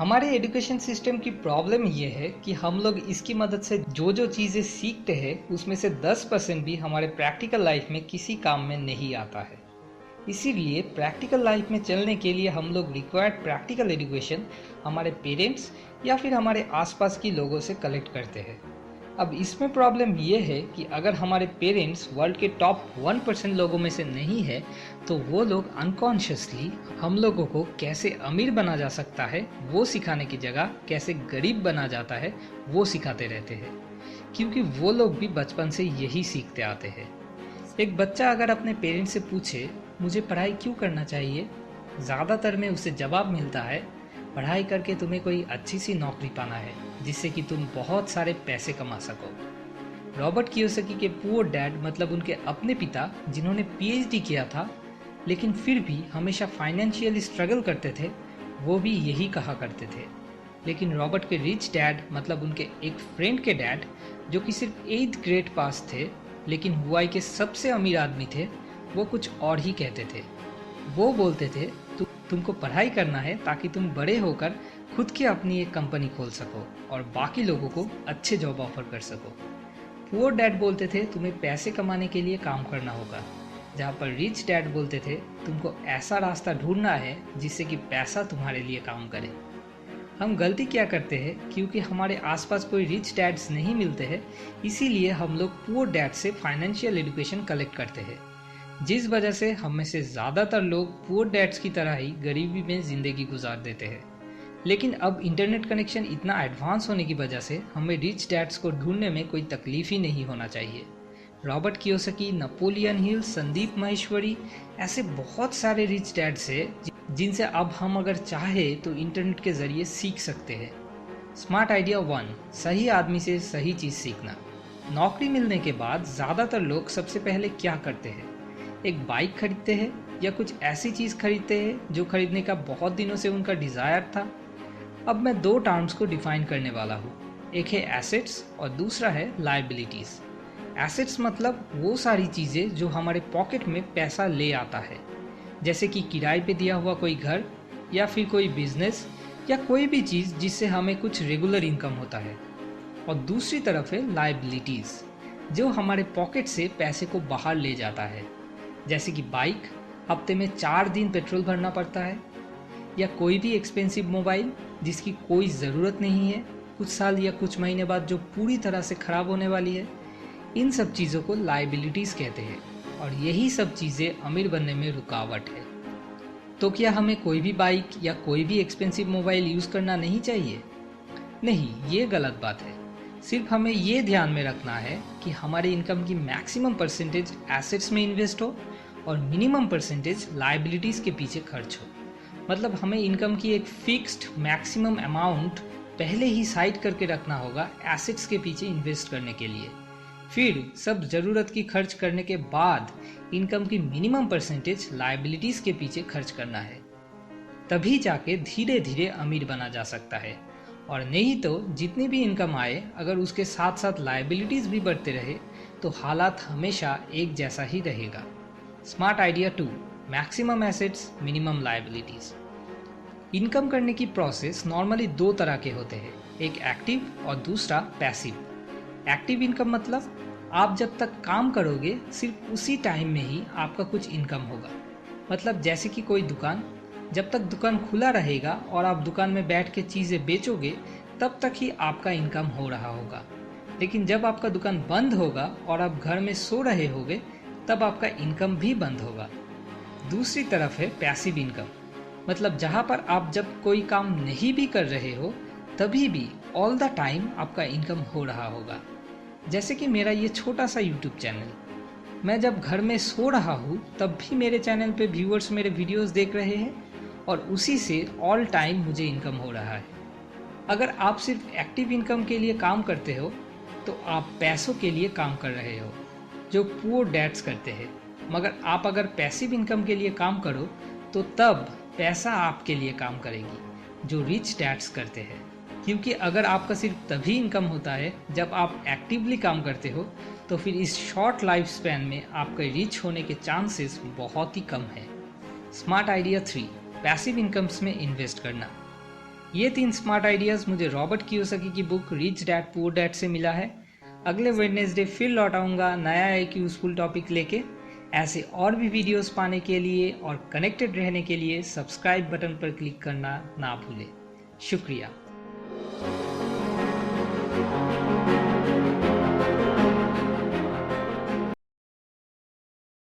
हमारे education system की problem ये है कि हम लोग इसकी मदद से जो जो चीज़ें सीखते हैं उसमें से 10% भी हमारे प्रैक्टिकल लाइफ में किसी काम में नहीं आता है। इसीलिए प्रैक्टिकल लाइफ में चलने के लिए हम लोग रिक्वायर्ड प्रैक्टिकल एजुकेशन हमारे पेरेंट्स या फिर हमारे आसपास की लोगों से कलेक्ट करते हैं। अब इसमें प्रॉब्लम ये है कि अगर हमारे पेरेंट्स वर्ल्ड के टॉप 1% लोगों में से नहीं है तो वो लोग अनकॉन्शियसली हम लोगों को कैसे अमीर बना जा सकता है वो सिखाने की जगह कैसे गरीब बना जाता है वो सिखाते रहते हैं, क्योंकि वो लोग भी बचपन से यही सीखते आते हैं। एक बच्चा अगर अपने पेरेंट्स से पूछे मुझे पढ़ाई क्यों करना चाहिए, ज़्यादातर में उसे जवाब मिलता है पढ़ाई करके तुम्हें कोई अच्छी सी नौकरी पाना है जिससे कि तुम बहुत सारे पैसे कमा सको। रॉबर्ट कियोसाकी के पुअर डैड मतलब उनके अपने पिता जिन्होंने पीएचडी किया था लेकिन फिर भी हमेशा फाइनेंशियली स्ट्रगल करते थे, वो भी यही कहा करते थे। लेकिन रॉबर्ट के रिच डैड मतलब उनके एक फ्रेंड के डैड जो कि सिर्फ 8th ग्रेड पास थे लेकिन हुआई के सबसे अमीर आदमी थे, वो कुछ और ही कहते थे। वो बोलते थे तुमको पढ़ाई करना है ताकि तुम बड़े होकर खुद की अपनी एक कंपनी खोल सको और बाकी लोगों को अच्छे जॉब ऑफर कर सको। पुअर डैड बोलते थे तुम्हें पैसे कमाने के लिए काम करना होगा, जहाँ पर रिच डैड बोलते थे तुमको ऐसा रास्ता ढूंढना है जिससे कि पैसा तुम्हारे लिए काम करे। हम गलती क्या करते हैं, क्योंकि हमारे आसपास कोई रिच डैड्स नहीं मिलते हैं इसीलिए हम लोग पुअर डैड से फाइनेंशियल एजुकेशन कलेक्ट करते हैं, जिस वजह से हम में से ज़्यादातर लोग पुअर डैड्स की तरह ही गरीबी में ज़िंदगी गुजार देते हैं। लेकिन अब इंटरनेट कनेक्शन इतना एडवांस होने की वजह से हमें रिच डैड्स को ढूंढने में कोई तकलीफ ही नहीं होना चाहिए। Robert Kiyosaki, Napoleon Hill, Sandeep Maheshwari, ऐसे बहुत सारे रिच डैड्स हैं जिनसे अब हम अगर चाहे तो इंटरनेट के ज़रिए सीख सकते हैं। स्मार्ट आइडिया 1, सही आदमी से सही चीज़ सीखना। नौकरी मिलने के बाद ज़्यादातर लोग सबसे पहले क्या करते हैं, एक बाइक खरीदते हैं या कुछ ऐसी चीज़ खरीदते हैं जो खरीदने का बहुत दिनों से उनका डिज़ायर था। अब मैं 2 टर्म्स को डिफाइन करने वाला हूँ, एक है एसेट्स और दूसरा है लायबिलिटीज़। एसेट्स मतलब वो सारी चीज़ें जो हमारे पॉकेट में पैसा ले आता है, जैसे कि किराए पे दिया हुआ कोई घर या फिर कोई बिजनेस या कोई भी चीज़ जिससे हमें कुछ रेगुलर इनकम होता है। और दूसरी तरफ है लायबिलिटीज़, जो हमारे पॉकेट से पैसे को बाहर ले जाता है, जैसे कि बाइक, हफ्ते में 4 दिन पेट्रोल भरना पड़ता है, या कोई भी एक्सपेंसिव मोबाइल जिसकी कोई ज़रूरत नहीं है, कुछ साल या कुछ महीने बाद जो पूरी तरह से ख़राब होने वाली है। इन सब चीज़ों को लायबिलिटीज़ कहते हैं और यही सब चीज़ें अमीर बनने में रुकावट है। तो क्या हमें कोई भी बाइक या कोई भी एक्सपेंसिव मोबाइल यूज़ करना नहीं चाहिए? नहीं, ये गलत बात है। सिर्फ हमें ये ध्यान में रखना है कि हमारे इनकम की मैक्सिमम परसेंटेज एसेट्स में इन्वेस्ट हो और मिनिमम परसेंटेज लायबिलिटीज़ के पीछे खर्च हो। मतलब हमें इनकम की एक फिक्स्ड मैक्सिमम अमाउंट पहले ही साइड करके रखना होगा एसेट्स के पीछे इन्वेस्ट करने के लिए, फिर सब ज़रूरत की खर्च करने के बाद इनकम की मिनिमम परसेंटेज लायबिलिटीज़ के पीछे खर्च करना है। तभी जाके धीरे धीरे अमीर बना जा सकता है, और नहीं तो जितनी भी इनकम आए अगर उसके साथ साथ लायबिलिटीज़ भी बढ़ते रहे तो हालात हमेशा एक जैसा ही रहेगा। Smart idea 2, maximum assets minimum liabilities. Income करने की प्रोसेस नॉर्मली 2 तरह के होते हैं, एक एक्टिव और दूसरा पैसिव। एक्टिव इनकम मतलब आप जब तक काम करोगे सिर्फ उसी टाइम में ही आपका कुछ इनकम होगा। मतलब जैसे कि कोई दुकान, जब तक दुकान खुला रहेगा और आप दुकान में बैठ के चीज़ें बेचोगे तब तक ही आपका इनकम हो रहा होगा। लेकिन जब आपका दुकान बंद होगा और आप घर में सो रहे होगे तब आपका इनकम भी बंद होगा। दूसरी तरफ है पैसिव इनकम, मतलब जहाँ पर आप जब कोई काम नहीं भी कर रहे हो तभी भी ऑल द टाइम आपका इनकम हो रहा होगा। जैसे कि मेरा ये छोटा सा यूट्यूब चैनल, मैं जब घर में सो रहा हूँ तब भी मेरे चैनल पे व्यूअर्स मेरे वीडियोस देख रहे हैं और उसी से ऑल टाइम मुझे इनकम हो रहा है। अगर आप सिर्फ एक्टिव इनकम के लिए काम करते हो तो आप पैसों के लिए काम कर रहे हो, जो पुअर डैड्स करते हैं। मगर आप अगर पैसिव इनकम के लिए काम करो तो तब पैसा आपके लिए काम करेगी, जो रिच डैड्स करते हैं। क्योंकि अगर आपका सिर्फ तभी इनकम होता है जब आप एक्टिवली काम करते हो तो फिर इस शॉर्ट लाइफ स्पैन में आपके रिच होने के चांसेस बहुत ही कम है। स्मार्ट आइडिया 3, पैसिव इनकम्स में इन्वेस्ट करना। ये 3 स्मार्ट आइडियाज़ मुझे रॉबर्ट कियोसाकी की book rich dad poor dad से मिला है। अगले वेडनेसडे फिर लौट आऊँगा नया एक यूजफुल टॉपिक लेके। ऐसे और भी वीडियोस पाने के लिए और कनेक्टेड रहने के लिए सब्सक्राइब बटन पर क्लिक करना ना भूलें। शुक्रिया।